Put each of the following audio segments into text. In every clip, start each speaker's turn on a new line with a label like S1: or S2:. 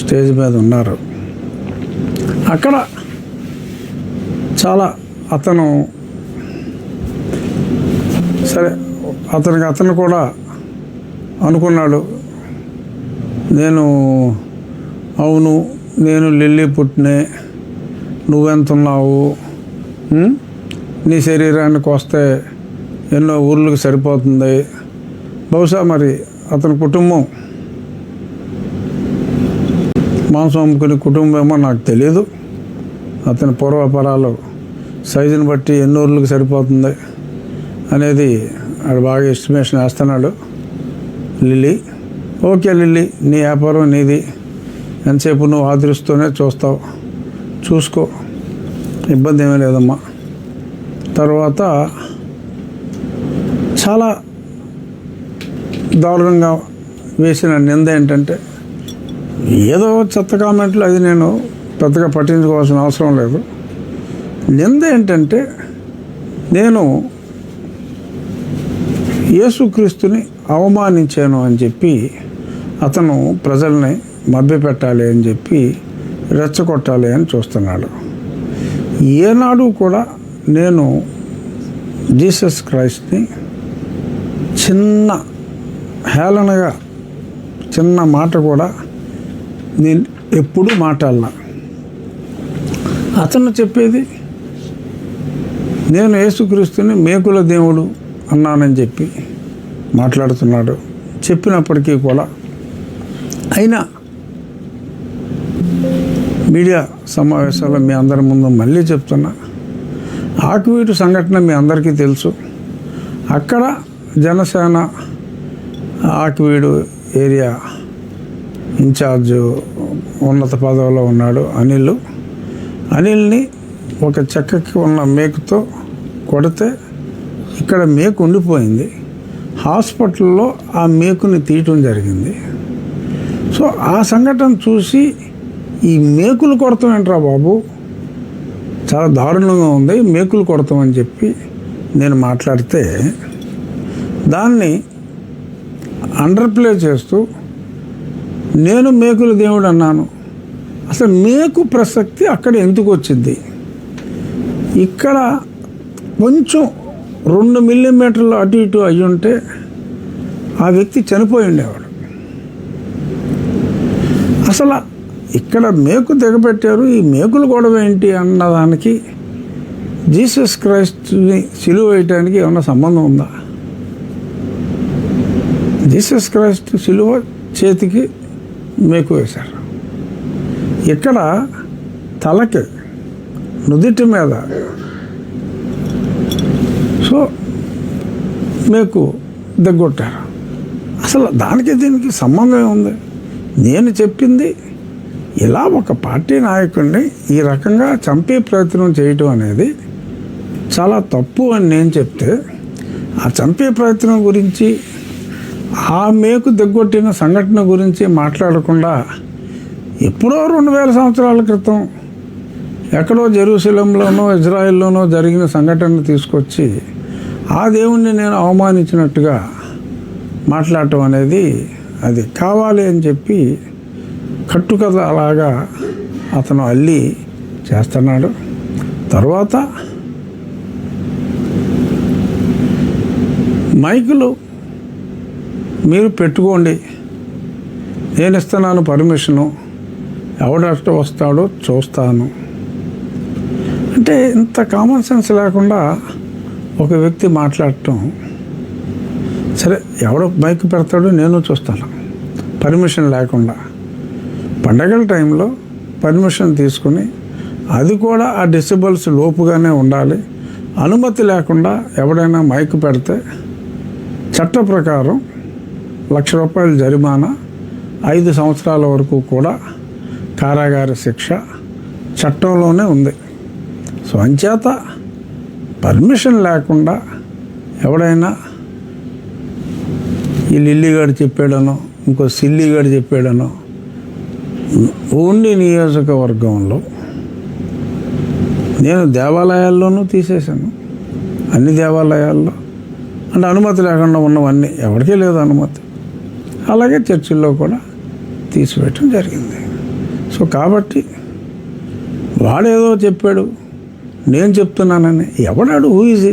S1: Stage మీద ఉన్నారు. అక్కడ చాలా అతను సరే అతను కూడా అనుకున్నాడు, అవును నేను లిల్లీ పుట్టినే, నువ్వెంతున్నావు, నీ శరీరానికి వస్తే ఎన్నో ఊర్లకు సరిపోతుంది. బహుశా మరి అతని కుటుంబం మాంసం అమ్ముకునే కుటుంబమేమో నాకు తెలియదు. అతని పూర్వపరాలు సైజుని బట్టి ఎన్ని ఊర్లకు సరిపోతుంది అనేది ఆడు బాగా ఎస్టిమేషన్ వేస్తున్నాడు. లిల్లీ, ఓకే లిల్లీ, నీ వ్యాపారం నీది, ఎంతసేపు నువ్వు ఆదరిస్తూనే చూసుకో, ఇబ్బంది ఏమీ లేదమ్మా. తర్వాత చాలా దారుణంగా వేసిన నింద ఏంటంటే, ఏదో చెత్త కామెంట్లు, అది నేను పెద్దగా పట్టించుకోవాల్సిన అవసరం లేదు. నింద ఏంటంటే, నేను యేసుక్రీస్తుని అవమానించాను అని చెప్పి అతను ప్రజల్ని మభ్యపెట్టాలి అని చెప్పి రెచ్చగొట్టాలి అని చూస్తున్నాడు. ఏనాడు కూడా నేను జీసస్ క్రైస్ట్ని చిన్న హేళనగా, చిన్న మాట కూడా నేను ఎప్పుడూ మాట్లాడలా. అతను చెప్పేది నేను యేసుక్రీస్తుని మేకుల దేవుడు అన్నానని చెప్పి మాట్లాడుతున్నాడు. చెప్పినప్పటికీ కూడా అయినా మీడియా సమావేశాల్లో మీ అందరి ముందు మళ్ళీ చెప్తున్నా, ఆకివీడు సంఘటన మీ అందరికీ తెలుసు. అక్కడ జనసేన ఆకివీడు ఏరియా ఇన్ఛార్జ్ ఉన్నత పదవిలో ఉన్నాడు అనిల్ని ఒక చెక్కకి ఉన్న మేకుతో కొడితే ఇక్కడ మేకు ఉండిపోయింది. హాస్పిటల్లో ఆ మేకుని తీయటం జరిగింది. సో ఆ సంఘటన చూసి ఈ మేకులు కొడతాం ఏంట్రా బాబు, చాలా దారుణంగా ఉంది, మేకులు కొడతామని చెప్పి నేను మాట్లాడితే దాన్ని అండర్ప్లే చేస్తూ నేను మేకుల దేవుడు అన్నాను. అసలు మేకు ప్రసక్తి అక్కడ ఎందుకు వచ్చింది? ఇక్కడ కొంచెం 2 మిల్లీమీటర్లు అటు ఇటు అయ్యి ఉంటే ఆ వ్యక్తి చనిపోయి ఉండేవాడు. అసలు ఇక్కడ మేకు దిగబెట్టారు, ఈ మేకులు గొడవ ఏంటి అన్నదానికి జీసస్ క్రైస్ట్ని సిలువ వేయటానికి ఏమన్నా సంబంధం ఉందా? జీసస్ క్రైస్ట్ సిలువ చేతికి మేకు వేశారు. ఇక్కడ తలకి, నుదిటి మీద సో మేకు దగ్గొట్టారు. అసలు దానికి దీనికి సంబంధం ఉంది? నేను చెప్పింది ఇలా ఒక పార్టీ నాయకుడిని ఈ రకంగా చంపే ప్రయత్నం చేయటం అనేది చాలా తప్పు అని నేను చెప్తే, ఆ చంపే ప్రయత్నం గురించి, ఆ మేకు దిగ్గొట్టిన సంఘటన గురించి మాట్లాడకుండా ఎప్పుడో 2000 సంవత్సరాల క్రితం ఎక్కడో జెరూసలేంలోనో ఇజ్రాయెల్లోనో జరిగిన సంఘటనను తీసుకొచ్చి ఆ దేవుణ్ణి నేను అవమానించినట్టుగా మాట్లాడటం అనేది అది కావాలి అని చెప్పి కట్టుకథ అలాగా అతను అల్లి చేస్తున్నాడు. తర్వాత మైకులు మీరు పెట్టుకోండి, నేను ఇస్తున్నాను పర్మిషను, ఎవడెక్కడ వస్తాడో చూస్తాను అంటే ఇంత కామన్ సెన్స్ లేకుండా ఒక వ్యక్తి మాట్లాడటం. సరే, ఎవడో మైక్ పెడతాడో నేను చూస్తాను, పర్మిషన్ లేకుండా. పండగల టైంలో పర్మిషన్ తీసుకుని, అది కూడా ఆ డెసిబల్స్ లోపుగానే ఉండాలి. అనుమతి లేకుండా ఎవడైనా మైక్ పెడితే చట్ట ప్రకారం ₹1,00,000 జరిమానా, 5 సంవత్సరాల వరకు కూడా కారాగార శిక్ష చట్టంలోనే ఉంది. సో అంచేత పర్మిషన్ లేకుండా ఎవడైనా ఈ లిల్లీగాడు చెప్పాడనో ఇంకో సిల్లీగాడు చెప్పాడనో, ఓన్లీ నియోజకవర్గంలో నేను దేవాలయాల్లోనూ తీసేశాను, అన్ని దేవాలయాల్లో. అంటే అనుమతి లేకుండా ఉన్నవన్నీ, ఎవరికీ లేదు అనుమతి. అలాగే చర్చిల్లో కూడా తీసివేయటం జరిగింది. సో కాబట్టి వాడేదో చెప్పాడు, నేను చెప్తున్నానని ఎవడాడు? Who is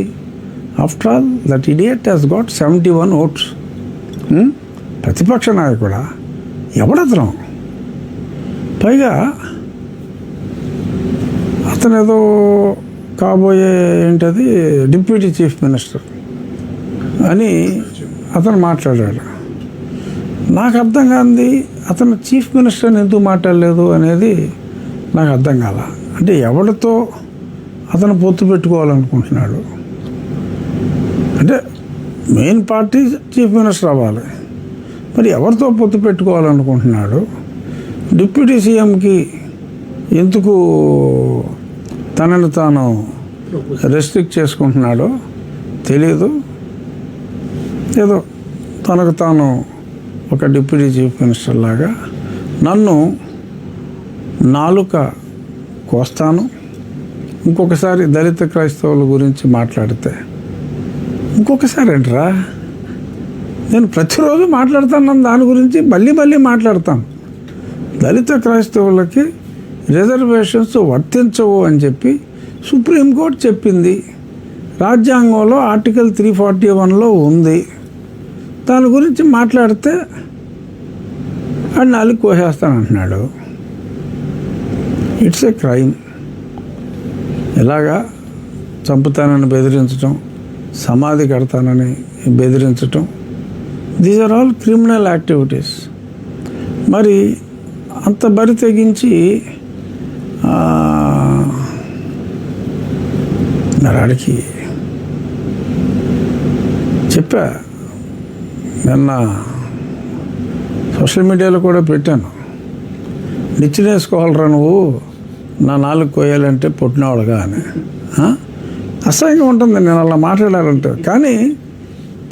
S1: after all that idiot has got 71 votes. ప్రతిపక్ష నాయకుడా? ఎవడతను? పైగా అతను ఏదో కాబోయే ఏంటది డిప్యూటీ చీఫ్ మినిస్టర్ అని అతను మాట్లాడాడు. నాకు అర్థం కాంది అతను చీఫ్ మినిస్టర్ని ఎందుకు మాట్లాడలేదు అనేది నాకు అర్థం కాల. అంటే ఎవరితో అతను పొత్తు పెట్టుకోవాలనుకుంటున్నాడు? అంటే మెయిన్ పార్టీ చీఫ్ మినిస్టర్ అవ్వాలి, మరి ఎవరితో పొత్తు పెట్టుకోవాలనుకుంటున్నాడు? డిప్యూటీ సీఎంకి ఎందుకు తనని తాను రెస్ట్రిక్ట్ చేసుకుంటున్నాడో తెలియదు. ఏదో తనకు తాను ఒక డిప్యూటీ చీఫ్ మినిస్టర్ లాగా నన్ను నాలుక కోస్తాను, ఇంకొకసారి దళిత క్రైస్తవుల గురించి మాట్లాడితే ఇంకొకసారి ఏంట్రా, నేను ప్రతిరోజు మాట్లాడుతాను దాని గురించి, మళ్ళీ మాట్లాడతాను. దళిత క్రైస్తవులకి రిజర్వేషన్స్ వర్తించవు అని చెప్పి సుప్రీంకోర్టు చెప్పింది. రాజ్యాంగంలో ఆర్టికల్ 341లో ఉంది. దాని గురించి మాట్లాడితే అది నాలుగు కోసేస్తానంటున్నాడు. It's a crime. ఇలాగా చంపుతానని బెదిరించటం, సమాధి కడతానని బెదిరించటం, these are all criminal activities. మరి అంత బరి తెగించి నరాడికి చెప్పా, నిన్న సోషల్ మీడియాలో కూడా పెట్టాను, నిచ్చినేసుకోవాలరా నువ్వు నా నాలుగు కోయాలంటే పుట్టినవాడుగా అని. అసహ్యంగా ఉంటుంది నేను అలా మాట్లాడాలంటే. కానీ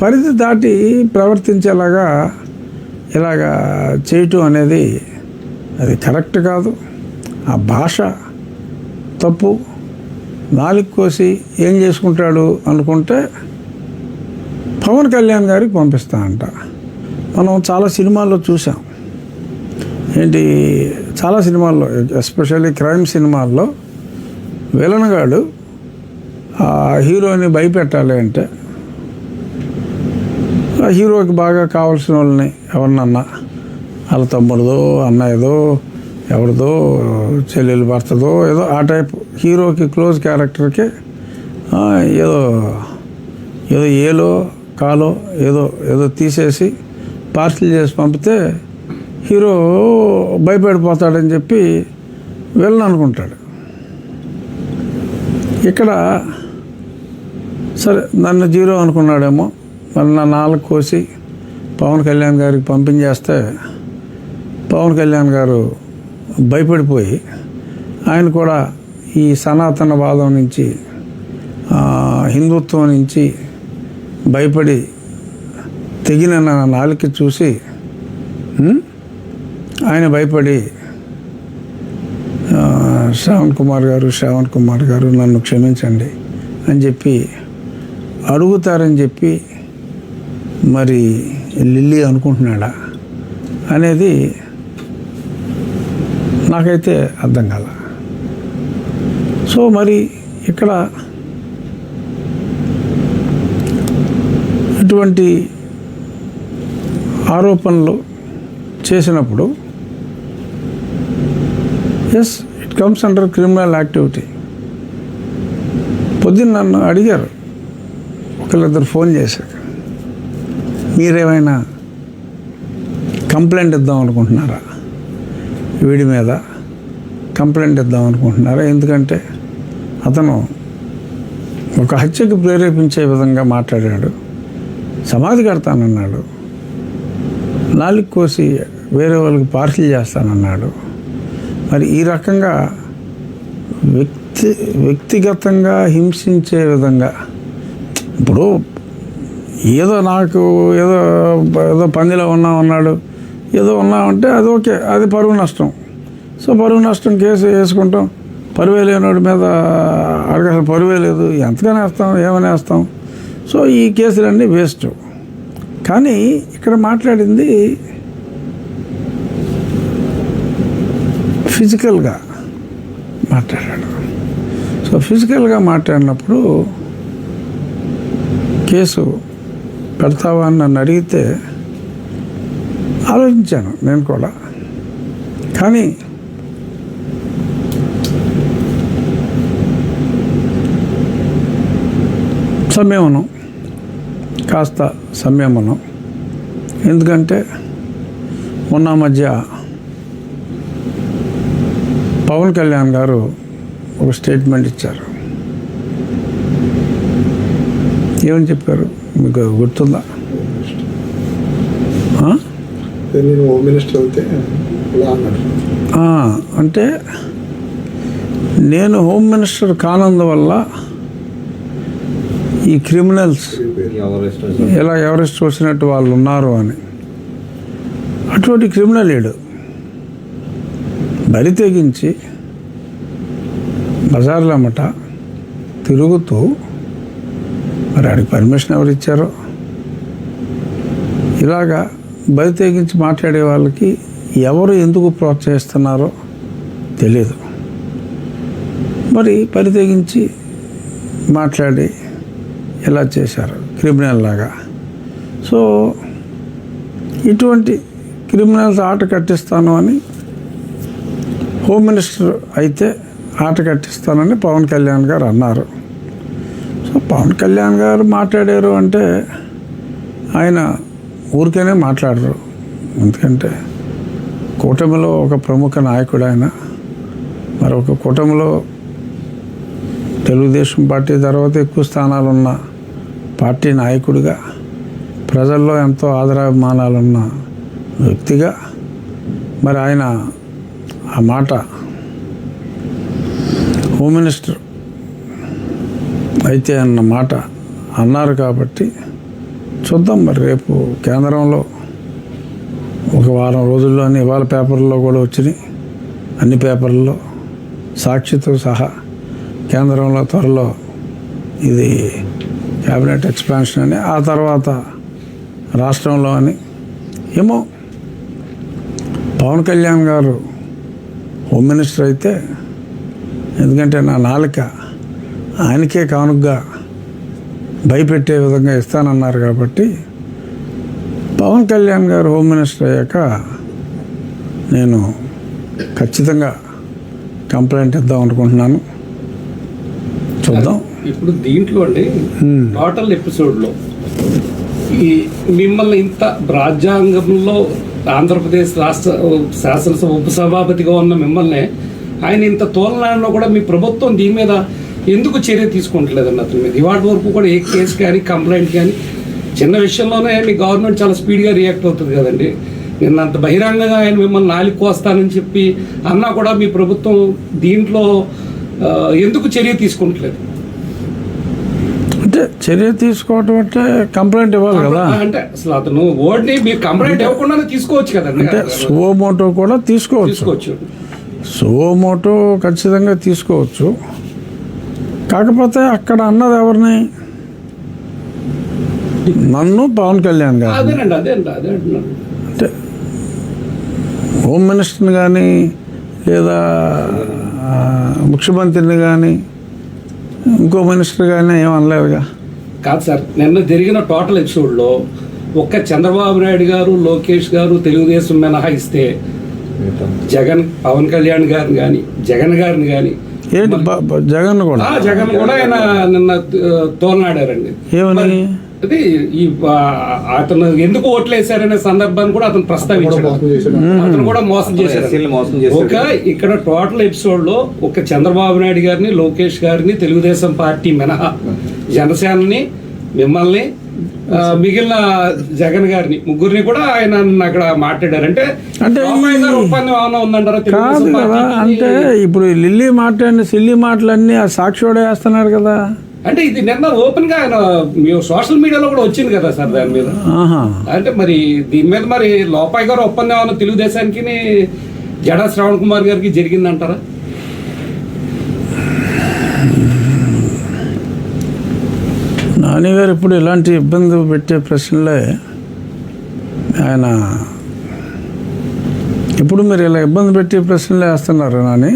S1: పరిధి దాటి ప్రవర్తించేలాగా ఇలాగా చేయటం అనేది అది కరెక్ట్ కాదు. ఆ భాష తప్పు. నాలుగు కోసి ఏం చేసుకుంటాడు అనుకుంటే పవన్ కళ్యాణ్ గారికి పంపిస్తా అంట. మనం చాలా సినిమాల్లో చూసాం. ఏంటి, చాలా సినిమాల్లో, ఎస్పెషల్లీ క్రైమ్ సినిమాల్లో విలన్ గాడు ఆ హీరోని భయపెట్టాలి అంటే ఆ హీరోకి బాగా కావాల్సిన వాళ్ళని ఎవరినన్నా, వాళ్ళ తమ్ముడిదో అన్నయ్యదో ఎవరిదో చెల్లెలు భర్తదో ఏదో ఆ టైప్ హీరోకి క్లోజ్ క్యారెక్టర్కి ఏదో ఏలో కాలో ఏదో తీసేసి పార్సల్ చేసి పంపితే హీరో భయపడిపోతాడని చెప్పి వెళ్ళను అనుకుంటాడు. ఇక్కడ సరే నన్ను జీరో అనుకున్నాడేమో, మరి నా నాలుగు కోసి పవన్ కళ్యాణ్ గారికి పంపించేస్తే పవన్ కళ్యాణ్ గారు భయపడిపోయి ఆయన కూడా ఈ సనాతనవాదం నుంచి హిందుత్వం నుంచి భయపడి తెగిన నా నాలుక చూసి ఆయన భయపడి శ్రావణ్ కుమార్ గారు నన్ను క్షమించండి అని చెప్పి అడుగుతారని చెప్పి మరి లిల్లీ అనుకుంటున్నాడా అనేది నాకైతే అర్థం కాల. సో మరి ఇక్కడ ఇటువంటి ఆరోపణలు చేసినప్పుడు as it comes under criminal activity. పొద్దున్న నన్ను అడిగారు ఒకళ్ళిద్దరు ఫోన్ చేశాక, మీరేమైనా కంప్లైంట్ ఇద్దాం అనుకుంటున్నారా, వీడి మీద కంప్లైంట్ ఇద్దాం అనుకుంటున్నారా? ఎందుకంటే అతను ఒక హత్యకు ప్రేరేపించే విధంగా మాట్లాడాడు, సమాధి కడతానన్నాడు, నాలుగు కోసి వేరే వాళ్ళకి పార్సిల్ చేస్తానన్నాడు. మరి ఈ రకంగా వ్యక్తిగతంగా హింసించే విధంగా, ఇప్పుడు ఏదో నాకు ఏదో పందిలో ఉన్నాడు, ఏదో ఉన్నామంటే అది ఓకే, అది పరువు నష్టం. సో పరువు నష్టం కేసు వేసుకుంటాం. పరువే లేనివాడి మీద అసలు పరువే లేదు, ఎంతగానే వేస్తాం, ఏమైనా వేస్తాం. సో ఈ కేసులన్నీ వేస్ట్. కానీ ఇక్కడ మాట్లాడింది ఫిజికల్గా మాట్లాడాడు. సో ఫిజికల్గా మాట్లాడినప్పుడు కేసు పెడతావా అని నన్ను అడిగితే ఆలోచించాను నేను కూడా. కానీ కాస్త సంయమనం. ఎందుకంటే మొన్న మధ్య పవన్ కళ్యాణ్ గారు ఒక స్టేట్మెంట్ ఇచ్చారు. ఏమని చెప్పారు మీకు గుర్తుందా?
S2: నేను హోమ్ మినిస్టర్ అయితే
S1: అంటే నేను హోమ్ మినిస్టర్ కానందువల్ల ఈ క్రిమినల్స్ ఎలా ఎవరెస్ట్ వచ్చినట్టు వాళ్ళు ఉన్నారు అని. అటువంటి క్రిమినల్ లేడు. బరి తెగించి బజార్లమ్మట తిరుగుతూ, మరి ఆడికి పర్మిషన్ ఎవరు ఇచ్చారో, ఇలాగా బరి తెగించి మాట్లాడే వాళ్ళకి ఎవరు ఎందుకు ప్రోత్సహిస్తున్నారో తెలియదు. మరి బరి తెగించి మాట్లాడి ఎలా చేశారు క్రిమినల్ లాగా. సో ఇటువంటి క్రిమినల్స్ ఆట కట్టిస్తాను అని, హోమ్ మినిస్టర్ అయితే ఆట కట్టిస్తానని పవన్ కళ్యాణ్ గారు అన్నారు. సో పవన్ కళ్యాణ్ గారు మాట్లాడారు అంటే ఆయన ఊరికేనే మాట్లాడరు. ఎందుకంటే కూటమిలో ఒక ప్రముఖ నాయకుడు ఆయన. మరొక కూటమిలో తెలుగుదేశం పార్టీ తర్వాత ఎక్కువ స్థానాలున్న పార్టీ నాయకుడిగా, ప్రజల్లో ఎంతో ఆదరాభిమానాలున్న వ్యక్తిగా మరి ఆయన ఆ మాట హోమ్ మినిస్టర్ అయితే అన్న మాట అన్నారు. కాబట్టి చూద్దాం మరి రేపు కేంద్రంలో ఒక వారం రోజుల్లోనే ఇవాళ పేపర్లో కూడా వచ్చినాయి, అన్ని పేపర్లలో సాక్షితో సహా. కేంద్రంలో త్వరలో ఇది క్యాబినెట్ ఎక్స్పాన్షన్ అని, ఆ తర్వాత రాష్ట్రంలో అని. ఏమో పవన్ కళ్యాణ్ గారు హోమ్ మినిస్టర్ అయితే, ఎందుకంటే నా నాలుక ఆయనకే కానుగ్గా భయపెట్టే విధంగా ఇస్తానన్నారు కాబట్టి, పవన్ కళ్యాణ్ గారు హోమ్ మినిస్టర్ అయ్యాక నేను ఖచ్చితంగా కంప్లైంట్ ఇద్దాం అనుకుంటున్నాను. చూద్దాం.
S3: ఇప్పుడు దీంట్లో అండి టోటల్ ఎపిసోడ్లో ఈ మిమ్మల్ని ఇంత రాజ్యాంగంలో ఆంధ్రప్రదేశ్ రాష్ట్ర శాసనసభ ఉపసభాపతిగా ఉన్న మిమ్మల్ని ఆయన ఇంత తోలనాడులో కూడా మీ ప్రభుత్వం దీని మీద ఎందుకు చర్య తీసుకుంటలేదండి అతని మీద? ఇవాటి వరకు కూడా ఏ కేసు కానీ కంప్లైంట్ కానీ చిన్న విషయంలోనే మీ గవర్నమెంట్ చాలా స్పీడ్గా రియాక్ట్ అవుతుంది కదండి. నిన్న అంత బహిరంగంగా ఆయన మిమ్మల్ని నాలుగు కోస్తానని చెప్పి అన్నా కూడా మీ ప్రభుత్వం దీంట్లో ఎందుకు చర్య తీసుకుంటలేదు?
S1: అంటే చర్య తీసుకోవటం అంటే కంప్లైంట్ ఇవ్వాలి కదా.
S3: అంటే అసలు అతను ఓడిని మీరు కంప్లైంట్ ఇవ్వకుండానే తీసుకోవచ్చు కదండి.
S1: అంటే సువోమోటో కూడా తీసుకోవచ్చు. సువోమోటో ఖచ్చితంగా తీసుకోవచ్చు. కాకపోతే అక్కడ అన్నది ఎవరిని? నన్ను, పవన్ కళ్యాణ్ గారు. అంటే హోమ్ మినిస్టర్ని కానీ లేదా ముఖ్యమంత్రిని కానీ ఇంకో మినిస్టర్ కానీ ఏమనలేదుగా.
S3: కాదు సార్, నిన్న జరిగిన టోటల్ ఎపిసోడ్లో ఒక్క చంద్రబాబు నాయుడు గారు, లోకేష్ గారు తెలుగుదేశం మినహాయిస్తే పవన్ కళ్యాణ్ గారిని కానీ జగన్ గారిని కానీ
S1: జగన్
S3: కూడా ఆయన నిన్న తోలనాడారండి.
S1: ఏమని?
S3: అది ఈ అతను ఎందుకు ఓట్లేశారనే సందర్భాన్ని కూడా అతను ప్రస్తావించాడు. అతను కూడా మోసం చేశారు. ఒక ఇక్కడ టోటల్ ఎపిసోడ్ లో ఒక చంద్రబాబు నాయుడు గారిని, లోకేష్ గారిని, తెలుగుదేశం పార్టీ మినహా జనసేనని, మిమ్మల్ని, మిగిలిన జగన్ గారిని, ముగ్గురిని కూడా ఆయన అక్కడ మాట్లాడారు. అంటే ఒప్పందం ఏమైనా ఉందంటారా?
S1: కాదు కదా. అంటే ఇప్పుడు లిల్లీ మాట్లాడిన సిల్లీ మాటలన్నీ ఆ సాక్షి కూడా వేస్తున్నారు కదా.
S3: అంటే ఇది నిన్న ఓపెన్ గా ఆయన సోషల్ మీడియాలో కూడా వచ్చింది కదా సార్ దాని మీద. అంటే మరి దీని మీద మరి లోపాయి గారు ఒప్పందం ఏమైనా తెలుగుదేశానికి జడా శ్రవణ్ కుమార్ గారికి జరిగిందంటారా?
S1: నాని గారు ఇప్పుడు ఇలాంటి ఇబ్బంది పెట్టే ప్రశ్నలే ఆయన ఇప్పుడు మీరు ఇలా ఇబ్బంది పెట్టి ప్రశ్నలు వేస్తున్నారు నాని.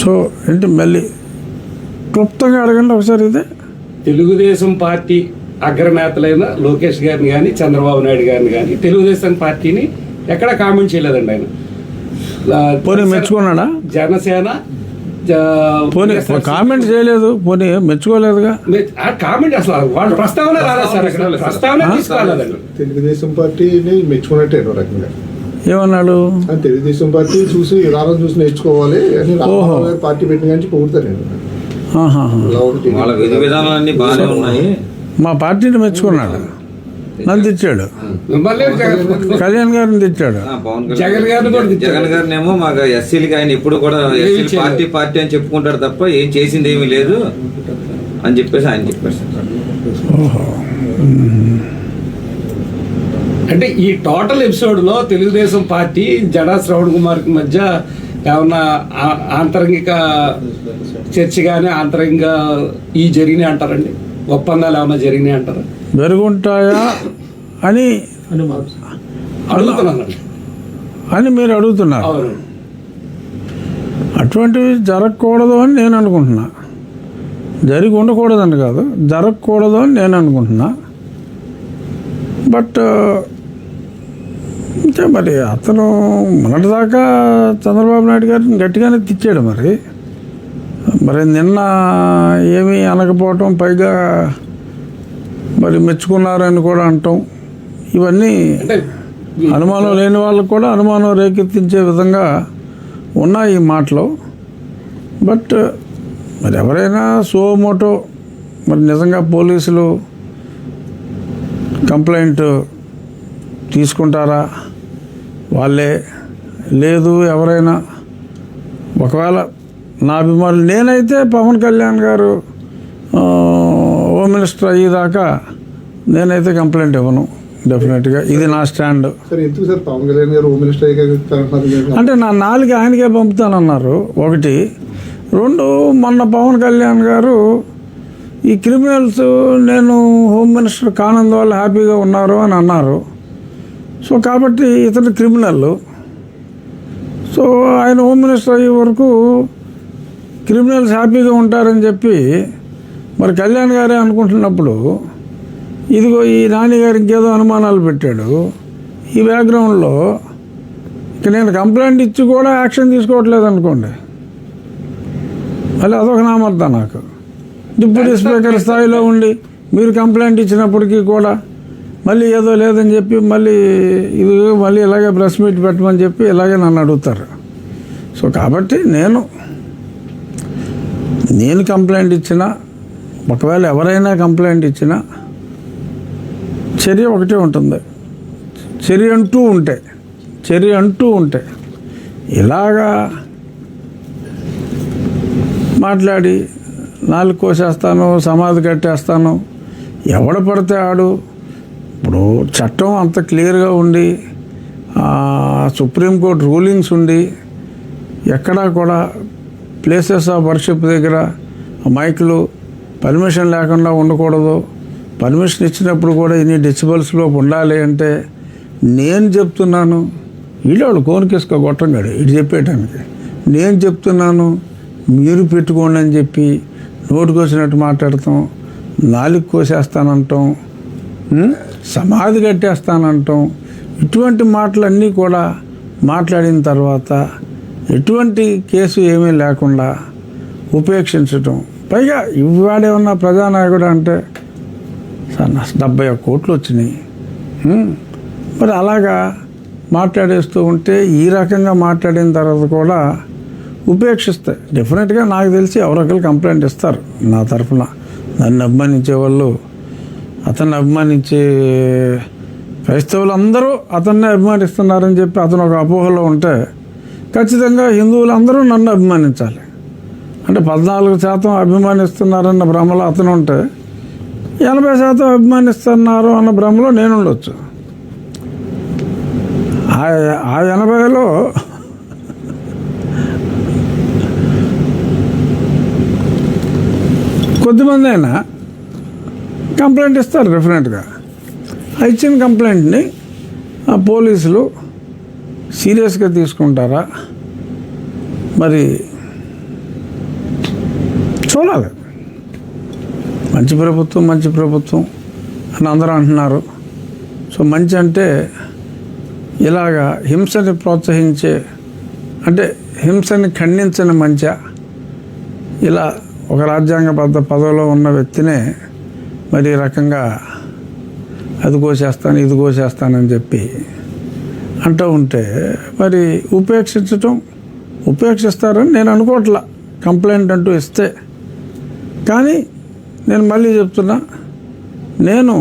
S1: సో ఏంటి మళ్ళీ క్లుప్తంగా అడగండి ఒకసారి. ఇదే
S3: తెలుగుదేశం పార్టీ అగ్రనేతలైన లోకేష్ గారిని కానీ చంద్రబాబు నాయుడు గారిని కానీ తెలుగుదేశం పార్టీని ఎక్కడ కామెంట్ చేయలేదండి ఆయన.
S1: పోనీ మెచ్చుకున్నాడా?
S3: జనసేన
S1: పోనీ కామెంట్ చేయలేదు, పోనీ మెచ్చుకోలేదుగా.
S3: కామెంట్ అసలు వాళ్ళ ప్రస్తావన రాలేదు సార్, అక్కడ ప్రస్తావన తీసుకోలేదండి.
S2: తెలుగుదేశం పార్టీని మెచ్చుకున్నట్టే ఓ రకంగా.
S1: ఏమన్నాడు?
S2: తెలుగుదేశం పార్టీ చూసి రారం చూసి నేర్చుకోవాలి అని రామారావు గారు పార్టీ పెట్టిన కానీ పొగుడతాను.
S4: వాళ్ళ విధి విధానాలన్నీ బాగానే ఉన్నాయి.
S1: మా పార్టీని మెచ్చుకున్నాడు, నన్ను తెచ్చాడు, కళ్యాణ్ గారిని తెచ్చాడు,
S3: జగన్
S4: గారిని ఏమో మాకు ఎస్సీలకి ఆయన ఎప్పుడు కూడా ఎస్సీలు పార్టీ అని చెప్పుకుంటారు తప్ప ఏం చేసింది ఏమీ లేదు అని చెప్పేసి ఆయన చెప్పారు.
S3: అంటే ఈ టోటల్ ఎపిసోడ్ లో తెలుగుదేశం పార్టీ జడా శ్రవణ్ కుమార్ కి మధ్య ఏమన్నా ఆంతరంగిక చర్చ కానీ ఆంతరంగిక ఈ జరిగినాయి అంటారండి? ఒప్పందాలు ఏమన్నా జరిగినాయి అంటారా?
S1: జరుగుంటాయా అని
S3: అడుగుతున్నాను
S1: అని మీరు అడుగుతున్నారు. అటువంటివి జరగకూడదు అని నేను అనుకుంటున్నా. జరిగి ఉండకూడదని కాదు, జరగకూడదు అని నేను అనుకుంటున్నా. బట్ ఇంకా మరి అతను మొన్నటిదాకా చంద్రబాబు నాయుడు గారిని గట్టిగానే తిట్టాడు. మరి నిన్న ఏమీ అనకపోవటం, పైగా మరి మెచ్చుకున్నారని కూడా అంటాం, ఇవన్నీ అనుమానం లేని వాళ్ళకు కూడా అనుమానం రేకెత్తించే విధంగా ఉన్నాయి ఈ మాటలు. బట్ మరి ఎవరైనా సోమోటో మరి నిజంగా పోలీసులు కంప్లైంట్ తీసుకుంటారా వాళ్ళే, లేదు ఎవరైనా ఒకవేళ నా అభిమానులు, నేనైతే పవన్ కళ్యాణ్ గారు హోమ్ మినిస్టర్ అయ్యేదాకా నేనైతే కంప్లైంట్ ఇవ్వను డెఫినెట్గా. ఇది నా స్టాండ్.
S2: ఎందుకు సార్ పవన్ కళ్యాణ్ గారు హోమ్ మినిస్టర్
S1: అంటే నా 4 ఆయనకే పంపుతానన్నారు ఒకటి. 2, మొన్న పవన్ కళ్యాణ్ గారు ఈ క్రిమినల్స్ నేను హోమ్ మినిస్టర్ కానందువల్ల హ్యాపీగా ఉన్నారు అని అన్నారు. సో కాబట్టి ఇతను క్రిమినల్. సో ఆయన హోమ్ మినిస్టర్ అయ్యే వరకు క్రిమినల్స్ హ్యాపీగా ఉంటారని చెప్పి మరి కళ్యాణ్ గారే అనుకుంటున్నప్పుడు ఇదిగో ఈ నాని గారు ఇంకేదో అనుమానాలు పెట్టాడు. ఈ బ్యాక్గ్రౌండ్లో ఇక నేను కంప్లైంట్ ఇచ్చి కూడా యాక్షన్ తీసుకోవట్లేదు అనుకోండి, మళ్ళీ అదొక నామర్థం నాకు. డిప్యూటీ స్పీకర్ స్థాయిలో ఉండి మీరు కంప్లైంట్ ఇచ్చినప్పటికీ కూడా మళ్ళీ ఏదో లేదని చెప్పి మళ్ళీ ఇలాగే ప్రెస్ మీట్ పెట్టమని చెప్పి ఇలాగే నన్ను అడుగుతారు. సో కాబట్టి నేను కంప్లైంట్ ఇచ్చినా, ఒకవేళ ఎవరైనా కంప్లైంట్ ఇచ్చినా చర్య ఒకటే ఉంటుంది. చర్య అంటూ ఉంటే ఇలాగా మాట్లాడి 4 కోసేస్తాను, సమాధి కట్టేస్తాను, ఎవడ పడితే ఆడు. ఇప్పుడు చట్టం అంత క్లియర్గా ఉండి సుప్రీంకోర్టు రూలింగ్స్ ఉండి ఎక్కడా కూడా ప్లేసెస్ ఆఫ్ వర్షిప్ దగ్గర మైకులు పర్మిషన్ లేకుండా ఉండకూడదు, పర్మిషన్ ఇచ్చినప్పుడు కూడా ఇన్ని డెసిబల్స్లో ఉండాలి అంటే నేను చెప్తున్నాను. వీళ్ళు కోనికేసుకో గొట్టంగాడు ఇటు చెప్పేయటానికి. నేను చెప్తున్నాను మీరు పెట్టుకోండి అని చెప్పి నోటికి వచ్చినట్టు మాట్లాడతాం, 4 కోసేస్తానంటాం, సమాధి కట్టేస్తానంటాం. ఇటువంటి మాటలన్నీ కూడా మాట్లాడిన తర్వాత ఎటువంటి కేసు ఏమీ లేకుండా ఉపేక్షించటం. పైగా ఇవాడేమన్నా ప్రజానాయకుడు అంటే సార్ 71 కోట్లు వచ్చినాయి. మరి అలాగా మాట్లాడేస్తూ ఉంటే ఈ రకంగా మాట్లాడిన తర్వాత కూడా ఉపేక్షిస్తాయి. డెఫినెట్గా నాకు తెలిసి ఎవరొకరు కంప్లైంట్ ఇస్తారు నా తరఫున. నన్ను అభిమానించే వాళ్ళు, అతన్ని అభిమానించే క్రైస్తవులు అందరూ అతన్నే అభిమానిస్తున్నారని చెప్పి అతను ఒక అపోహలో ఉంటే ఖచ్చితంగా హిందువులందరూ నన్ను అభిమానించాలి. అంటే 14% అభిమానిస్తున్నారన్న భ్రమలో అతను ఉంటే 80% అభిమానిస్తున్నారు అన్న భ్రమలో నేను ఉండొచ్చు. ఆ 80లో కొద్దిమంది అయినా కంప్లైంట్ ఇస్తారు డెఫినెట్గా. ఇచ్చిన కంప్లైంట్ని ఆ పోలీసులు సీరియస్గా తీసుకుంటారా మరి చూడాలి. మంచి ప్రభుత్వం అని అందరూ అంటున్నారు. సో మంచి అంటే ఇలాగా హింసని ప్రోత్సహించే, అంటే హింసని ఖండించని మంచా, ఇలా ఒక రాజ్యాంగబద్ధ పదవిలో ఉన్న వ్యక్తినే మరి ఈ రకంగా అది కోసేస్తాను ఇది కోసేస్తానని చెప్పి అంటూ ఉంటే మరి ఉపేక్షిస్తారని నేను అనుకోవట్లా. కంప్లైంట్ అంటూ ఇస్తే, కానీ నేను మళ్ళీ చెప్తున్నా, నేను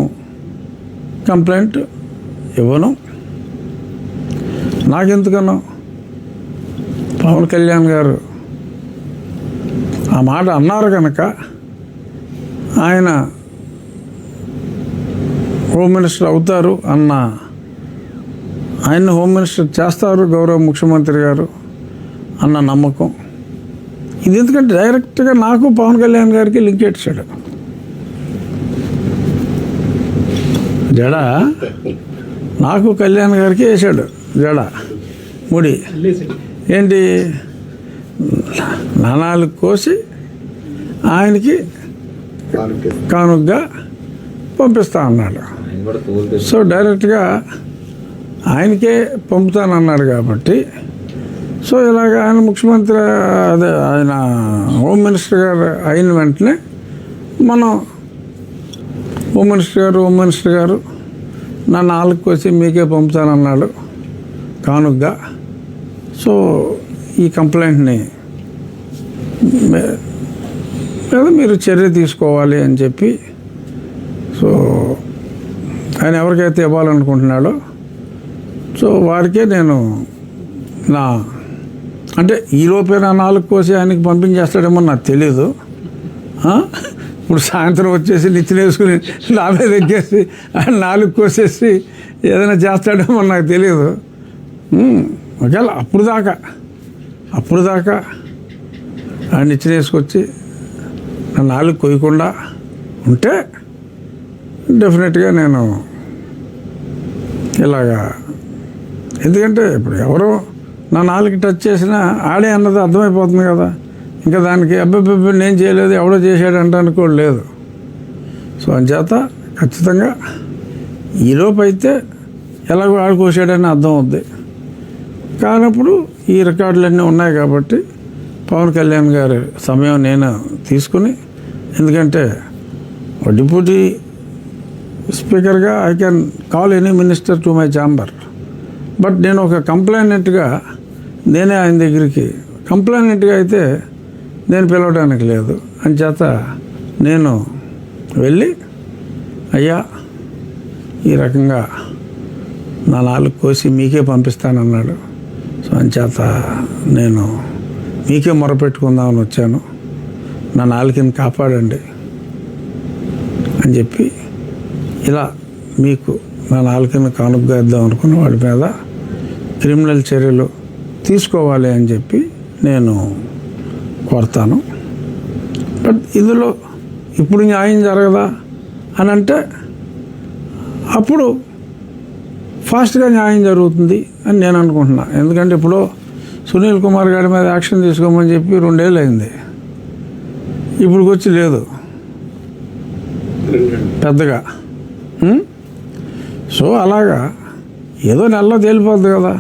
S1: కంప్లైంట్ ఇవ్వను. నాకెందుకనో పవన్ కళ్యాణ్ గారు ఆ మాట అన్నారు కనుక ఆయన హోమ్ మినిస్టర్ అవుతారు అన్న, ఆయన్ని హోమ్ మినిస్టర్ చేస్తారు గౌరవ ముఖ్యమంత్రి గారు అన్న నమ్మకం ఇది. ఎందుకంటే డైరెక్ట్గా నాకు పవన్ కళ్యాణ్ గారికి లింక్ ఇచ్చాడు. జడ నాకు కళ్యాణ్ గారికి వేసాడు జడ ముడి. ఏంటి, నాణాలు కోసి ఆయనకి కానుకగా పంపిస్తా అన్నాడు. సో డైరెక్ట్గా ఆయనకే పంపుతానన్నాడు కాబట్టి, సో ఇలాగ ఆయన ముఖ్యమంత్రి ఆయన హోమ్ మినిస్టర్ గారు అయిన వెంటనే మనం హోమ్ మినిస్టర్ గారు నా నాలుగు కోసి మీకే పంపుతానన్నాడు కానుకగా. సో ఈ కంప్లైంట్ని మీద మీరు చర్య తీసుకోవాలి అని చెప్పి, సో ఆయన ఎవరికైతే ఇవ్వాలనుకుంటున్నాడో సో వారికే నేను అంటే ఈలోపే నా నాలుగు కోసి ఆయనకి పంపించేస్తాడేమో నాకు తెలీదు. ఇప్పుడు సాయంత్రం వచ్చేసి నిచ్చినేసుకుని నా మీద ఎక్కేసి ఆయన నాలుగు కోసేసి ఏదైనా చేస్తాడేమో నాకు తెలియదు. ఒకవేళ అప్పుడు దాకా ఆయన నిచ్చినేసుకొచ్చి నా నాలుగు కొయ్యకుండా ఉంటే డెఫినెట్గా నేను ఇలాగా, ఎందుకంటే ఇప్పుడు ఎవరో నా నాలుగు టచ్ చేసినా ఆడే అన్నది అర్థమైపోతుంది కదా. ఇంకా దానికి అబ్బాయి నేను చేయలేదు ఎవడో చేశాడు అంటానికి కూడా లేదు. సో అంచేత ఖచ్చితంగా ఈలోపు అయితే ఎలాగో ఆడుకోసాడని అర్థం అవుద్ది. కానప్పుడు ఈ రికార్డులన్నీ ఉన్నాయి కాబట్టి పవన్ కళ్యాణ్ గారి సమయం నేను తీసుకుని, ఎందుకంటే డిప్యూటీ స్పీకర్గా I can call any minister to my chamber, but నేను ఒక కంప్లైనెంట్గా నేనే ఆయన దగ్గరికి కంప్లైనెంట్గా అయితే నేను పిలవడానికి లేదు. అంచేత నేను వెళ్ళి అయ్యా ఈ రకంగా నా నాలుగు కోసి మీకే పంపిస్తానన్నాడు. సో అంచేత నేను మీకే మొరపెట్టుకుందామని వచ్చాను, నా నాలుకని కాపాడండి అని చెప్పి ఇలా మీకు నా నాలుకని కానుకగా ఇద్దాం అనుకున్న వాడి మీద క్రిమినల్ చర్యలు తీసుకోవాలి అని చెప్పి నేను కోరుతాను. బట్ ఇందులో ఇప్పుడు న్యాయం జరగదా అని అంటే అప్పుడు ఫాస్ట్గా న్యాయం జరుగుతుంది అని నేను అనుకుంటున్నా. ఎందుకంటే ఇప్పుడు సునీల్ కుమార్ గారి మీద యాక్షన్ తీసుకోమని చెప్పి 2 ఏళ్ళు అయింది, ఇప్పుడు వచ్చి లేదు పెద్దగా. సో అలాగా ఏదో నెలలో తేలిపోద్ది కదా.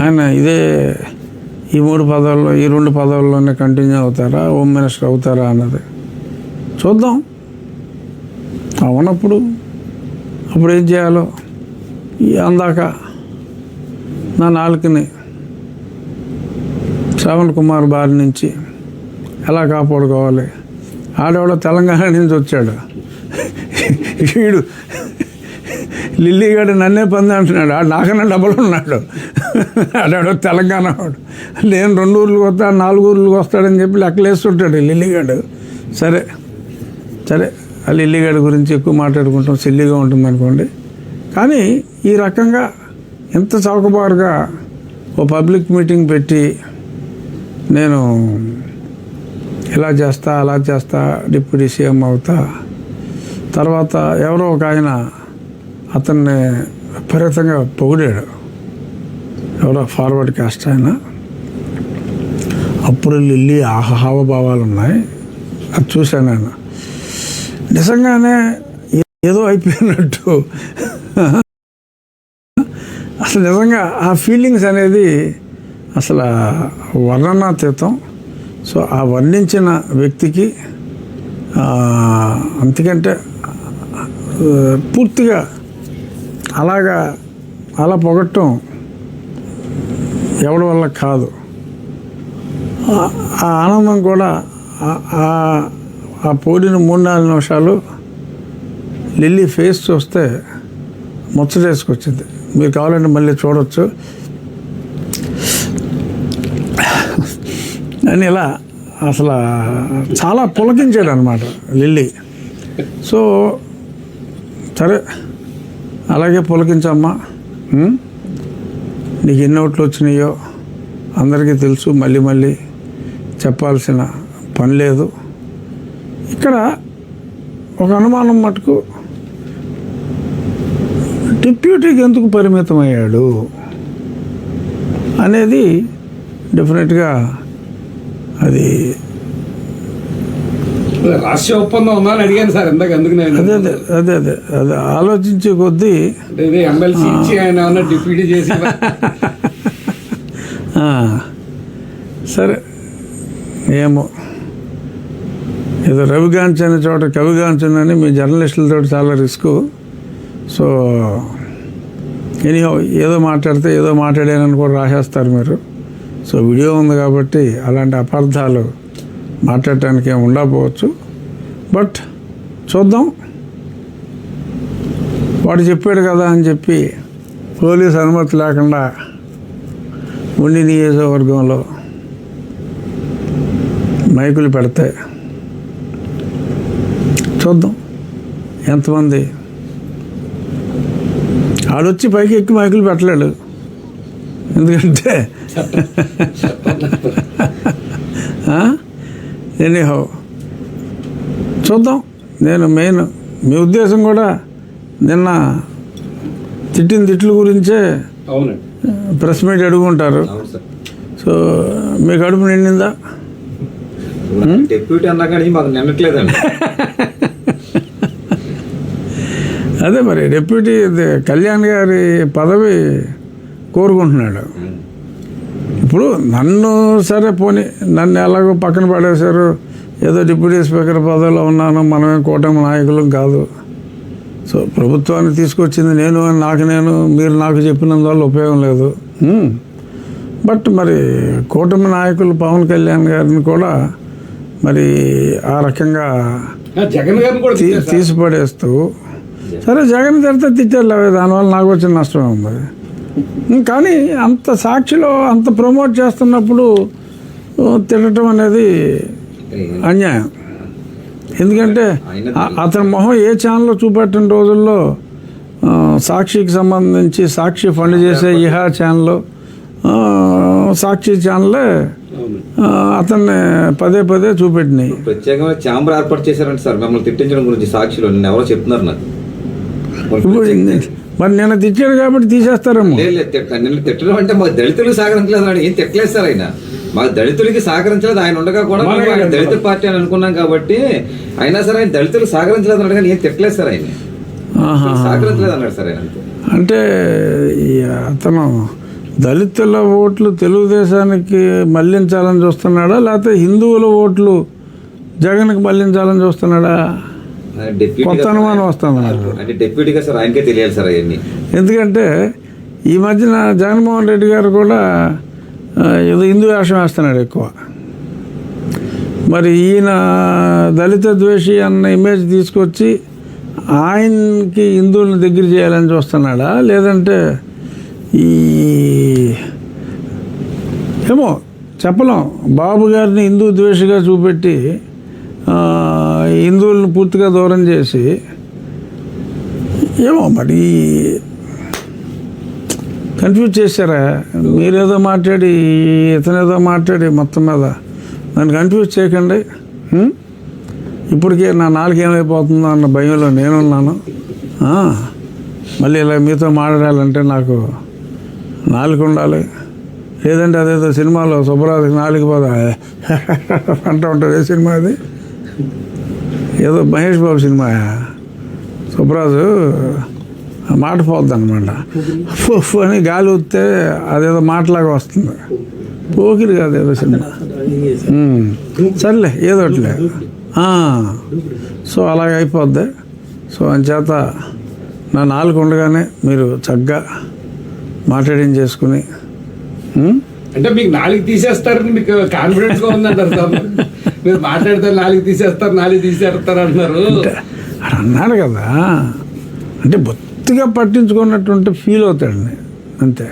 S1: ఆయన ఈ 3 పదవుల్లో ఈ 2 పదవుల్లోనే కంటిన్యూ అవుతారా, హోమ్ మినిస్టర్ అవుతారా అన్నది చూద్దాం. అవునప్పుడు అప్పుడు ఏం చేయాలో అందాక నా నాలుకని శ్రవణ్ కుమార్ బారి నుంచి ఎలా కాపాడుకోవాలి. ఆడవాడు తెలంగాణ నుంచి వచ్చాడు, వీడు లిల్లీగాడు నన్నే పంది అంటున్నాడు, ఆడు నాకన్నా డబ్బులు ఉన్నాడు. ఆడాడు తెలంగాణ వాడు, నేను 2 ఊర్లకు వస్తా 4 ఊర్లకు వస్తాడని చెప్పి లెక్కలేస్తుంటాడు లిల్లీగాడు. సరే ఆ లిల్లీగాడి గురించి ఎక్కువ మాట్లాడుకుంటాం, సిల్లీగా ఉంటుంది అనుకోండి. కానీ ఈ రకంగా ఎంత చౌకబారుగా ఓ పబ్లిక్ మీటింగ్ పెట్టి నేను ఇలా చేస్తా అలా చేస్తా డిప్యూటీ సీఎం అవుతా, తర్వాత ఎవరో ఒక ఆయన అతన్ని విపరీతంగా పొగిడాడు, ఎవరో ఫార్వర్డ్ కాస్ట్ ఆయన. అప్పుడు లిల్లీ హావభావాలు ఉన్నాయి, అది చూశాను నేను. నిజంగానే ఏదో అయిపోయినట్టు అసలు నిజంగా ఆ ఫీలింగ్స్ అనేది అసలు వర్ణనాతీతం. సో ఆ వర్ణించిన వ్యక్తికి అంతకంటే పూర్తిగా అలా పొగట్టం ఎవరి వల్ల కాదు. ఆ ఆనందం కూడా ఆ పోడిన 3-4 నిమిషాలు లిల్లీ ఫేస్ చూస్తే ముచ్చటేసుకొచ్చింది. మీరు కావాలంటే మళ్ళీ చూడవచ్చు. అని ఇలా అసలు చాలా పులకించాడు అనమాట లిల్లీ. సో సరే, అలాగే పులకించమ్మా, నీకు ఎన్ని ఓట్లు వచ్చినాయో అందరికీ తెలుసు, మళ్ళీ మళ్ళీ చెప్పాల్సిన పని లేదు. ఇక్కడ ఒక అనుమానం మటుకు, డిప్యూటీకి ఎందుకు పరిమితం అయ్యాడు అనేది డెఫినెట్గా అది
S3: రాష్ట్ర ఒప్పందం ఉందని అడిగాను సార్ ఇందాక. అందుకు నేను
S1: అదే ఆలోచించే కొద్దీ
S3: ఎమ్మెల్సీ ఇచ్చి ఆయన డిప్యూటీ చేసి
S1: సరే ఏమో, ఏదో రవిగాంచ్ అనే చోట కవిగాంచ్ అని మీ జర్నలిస్టులతో చాలా రిస్క్. సో ఎనీహో ఏదో మాట్లాడితే ఏదో మాట్లాడానని కూడా రాసేస్తారు మీరు. సో వీడియో ఉంది కాబట్టి అలాంటి అపార్థాలు మాట్లాడటానికి ఏమి ఉండకపోవచ్చు. బట్ చూద్దాం, వాడు చెప్పాడు కదా అని చెప్పి పోలీస్ అనుమతి లేకుండా ఉండి నియోజకవర్గంలో మైకులు పెడితే చూద్దాం ఎంతమంది. ఆడొచ్చి పైకి ఎక్కి మైకులు పెట్టలేడు, ఎందుకంటే ఎనీహౌ చూద్దాం. నేను మెయిన్ మీ ఉద్దేశం కూడా నిన్న తిట్టిన తిట్లు గురించే ప్రెస్ మీట్ అడుగుంటారు. సో మీ కడుపు నిండిందా?
S4: డిప్యూటీ అన్నాక మాకు నిన్నట్లేదండి.
S1: అదే మరి డిప్యూటీ కళ్యాణ్ గారి పదవి కోరుకుంటున్నాడు. ఇప్పుడు నన్ను సరే పోనీ, నన్ను ఎలాగో పక్కన పడేశారు, ఏదో డిప్యూటీ స్పీకర్ పదవిలో ఉన్నాను, మనమే కూటమి నాయకులం కాదు. సో ప్రభుత్వాన్ని తీసుకొచ్చింది నేను అని నేను, మీరు నాకు చెప్పినందువల్ల ఉపయోగం లేదు. బట్ మరి కూటమి నాయకులు పవన్ కళ్యాణ్ గారిని కూడా మరి ఆ రకంగా
S3: జగన్ గారిని కూడా
S1: తీసిపడేస్తూ, సరే జగన్ తిడితే తిట్టారు, దానివల్ల నాకు వచ్చిన నష్టమే ఉంది. కానీ అంత సాక్షిలో అంత ప్రమోట్ చేస్తున్నప్పుడు తిట్టడం అనేది అన్యాయం. ఎందుకంటే అతని మొహం ఏ ఛానల్లో చూపెట్టిన రోజుల్లో సాక్షికి సంబంధించి సాక్షి ఫండ్ చేసే ఇహా ఛానల్లో సాక్షి ఛానలే అతన్ని పదే పదే చూపెట్టినాయి.
S4: ప్రత్యేకంగా ఛాంబర్ ఏర్పాటు చేశారంట సార్ మిమ్మల్ని తిట్టించడం గురించి సాక్షిలో. నిన్న ఎవరో చెప్తున్నారు నాకు.
S1: మరి నిన్న తిట్టాడు కాబట్టి తీసేస్తారేమో.
S4: నిన్న తిట్టడం అంటే మాకు దళితులకు సహకరించలేదు అని ఏం తిట్టలేదు సార్ ఆయన. మాకు దళితులకి సహకరించలేదు, ఆయన ఉండగా కూడా దళిత పార్టీ అని అనుకున్నాం కాబట్టి. అయినా సరే ఆయన దళితులకు సహకరించలేదు అన్నాడు కానీ ఏం తిట్టలేదు సార్ ఆయన. సహకరించలేదు అన్నాడు సార్ ఆయన.
S1: అంటే అతను దళితుల ఓట్లు తెలుగుదేశానికి మళ్లించాలని చూస్తున్నాడా, లేకపోతే హిందువుల ఓట్లు జగన్కి మళ్లించాలని చూస్తున్నాడా? కొత్త అనుమానం వస్తుంది.
S4: అంటే డిప్యూటీగా సార్ ఆయనకే తెలియాలి సార్ అవన్నీ.
S1: ఎందుకంటే ఈ మధ్యన జగన్మోహన్ రెడ్డి గారు కూడా ఏదో హిందూ వేషం వేస్తున్నాడు ఎక్కువ. మరి ఈయన దళిత ద్వేషి అన్న ఇమేజ్ తీసుకొచ్చి ఆయనకి హిందువులను దగ్గర చేయాలని చూస్తున్నాడా, లేదంటే ఏమో చెప్పలేం. బాబు గారిని హిందూ ద్వేషిగా చూపెట్టి హిందువులను పూర్తిగా దూరం చేసి ఏమో మరి కన్ఫ్యూజ్ చేశారా? మీరేదో మాట్లాడి ఇతనేదో మాట్లాడి మొత్తం మీద నన్ను కన్ఫ్యూజ్ చేయకండి. ఇప్పటికే నా నాలుగు ఏమైపోతుందో అన్న భయంలో నేనున్నాను. మళ్ళీ ఇలా మీతో మాట్లాడాలంటే నాకు నాలుగు ఉండాలి. లేదంటే అదేదో సినిమాలో సుబ్బరాజుకి నాలుగు పోదా అంటూ ఉంటుంది. ఏ సినిమా అది? ఏదో మహేష్ బాబు సినిమా. సుబ్బరాజు మాట పోద్ది అనమాట. ఫుఫ్ అని గాలి ఊస్తే అదేదో మాటలాగా వస్తుంది. పోకిరి కాదు, ఏదో సినిమా. సర్లే ఏదో ఒకటిలే. సో అలాగ అయిపోద్ది. సో అంచేత నా నాలుగు ఉండగానే మీరు చక్కగా మాట్లాడించేసుకుని
S3: అంటే మీకు నాలుగు తీసేస్తారని మీకు కాన్ఫిడెన్స్ గా ఉందంటారు సార్. మీరు మాట్లాడితే నాలుగు తీసేస్తారు అంటున్నారు.
S1: అది అన్నాడు కదా, అంటే బొత్తిగా పట్టించుకున్నట్టుంటే ఫీల్ అవుతాడండి అంతే.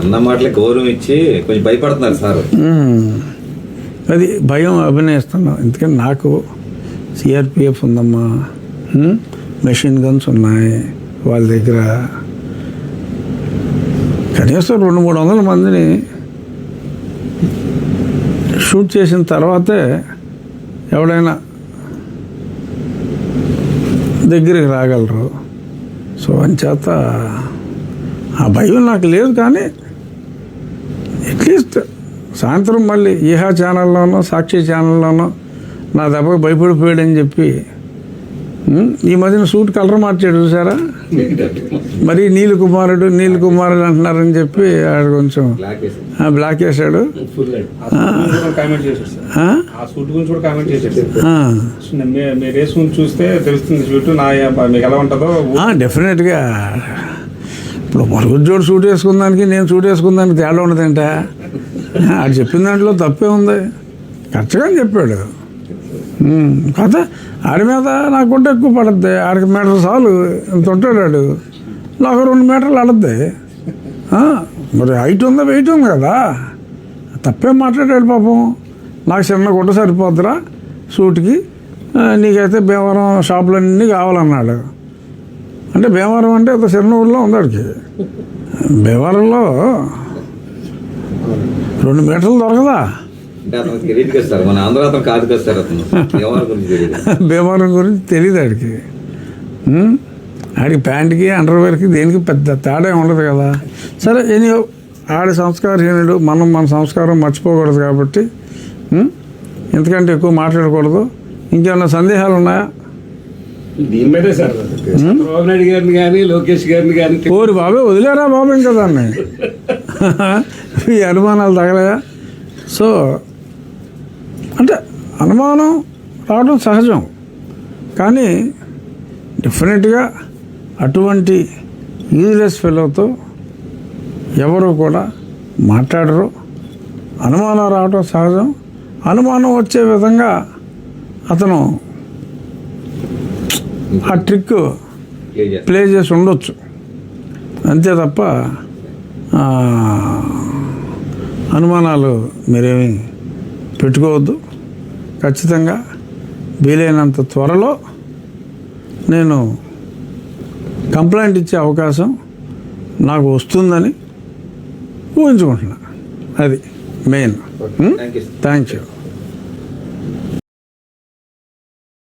S4: అన్న మాటలకి గౌరవం ఇచ్చి కొంచెం భయపడుతున్నారు సార్.
S1: అది భయం అభినయిస్తున్నాం. ఎందుకంటే నాకు సిఆర్పిఎఫ్ ఉందమ్మా, మెషిన్ గన్స్ ఉన్నాయి వాళ్ళ దగ్గర. కనీసం 200-300 మందిని షూట్ చేసిన తర్వాతే ఎవడైనా దగ్గరికి రాగలరు. సో అంచేత ఆ భయం నాకు లేదు. కానీ అట్లీస్ట్ సాయంత్రం మళ్ళీ ఈహా ఛానల్లోనో సాక్షి ఛానల్లోనో నా దెబ్బకి భయపడిపోయాడని చెప్పి ఈ మధ్యన సూట్ కలర్ మార్చాడు చూసారా? మరి నీళ్ళు కుమారుడు అంటున్నారని చెప్పి ఆడు కొంచెం బ్లాక్ చేశాడు. డెఫినెట్గా ఇప్పుడు మరుగుజ్జోడు సూట్ వేసుకుందానికి నేను సూట్ వేసుకుందానికి తేడా ఉండదంట. ఆడు చెప్పిన దాంట్లో తప్పే ఉంది, కరెక్ట్గా చెప్పాడు. కాదా ఆడి మీద నాకుంటే ఎక్కువ పడుద్ది. ఆడికి మీటర్ చాలు ఇంత ఉంటాడు ఆడు, నాకు 2 మీటర్లు ఆడద్ది. మరి హైట్ ఉందా వెయిట్ ఉంది కదా, తప్పేం మాట్లాడాడు పాపం. నాకు చిన్న గుడ్డ సరిపోద్దిరా సూట్కి, నీకైతే భీమవరం షాపులన్నీ కావాలన్నాడు. అంటే భీమవరం అంటే ఒక చిన్న ఊళ్ళో ఉంది ఆడికి. భీమవరంలో 2 మీటర్లు దొరకదా? భీమవరం గురించి తెలియదు ఆడికి. ఆడికి ప్యాంట్కి అండర్వేర్కి దేనికి పెద్ద తేడా ఉండదు కదా. సరే ఎనీహో ఆడి సంస్కారహీనుడు, మనం మన సంస్కారం మర్చిపోకూడదు కాబట్టి ఎంతకంటే ఎక్కువ మాట్లాడకూడదు. ఇంకేమన్నా సందేహాలు ఉన్నాయా?
S3: దీని మీదే సార్ చంద్రబాబు నాయుడు గారిని కానీ లోకేష్ గారిని కానీ
S1: ఓరి బాబే వదిలేరా బాబు ఇంకా దాన్ని. ఈ అనుమానాలు తగలయా? సో అంటే అనుమానం రావడం సహజం, కానీ డెఫినెట్గా అటువంటి యూజ్లెస్ ఫెలోతో ఎవరు కూడా మాట్లాడరు. అనుమానం రావడం సహజం. అనుమానం వచ్చే విధంగా అతను ఆ ట్రిక్ ప్లే చేసి ఉండొచ్చు, అంతే తప్ప అనుమానాలు మీరేమీ పెట్టుకోవద్దు. ఖచ్చితంగా వీలైనంత త్వరలో నేను కంప్లైంట్ ఇచ్చే అవకాశం నాకు వస్తుందని ఊహించుకుంటున్నా. అది మెయిన్. Thank you.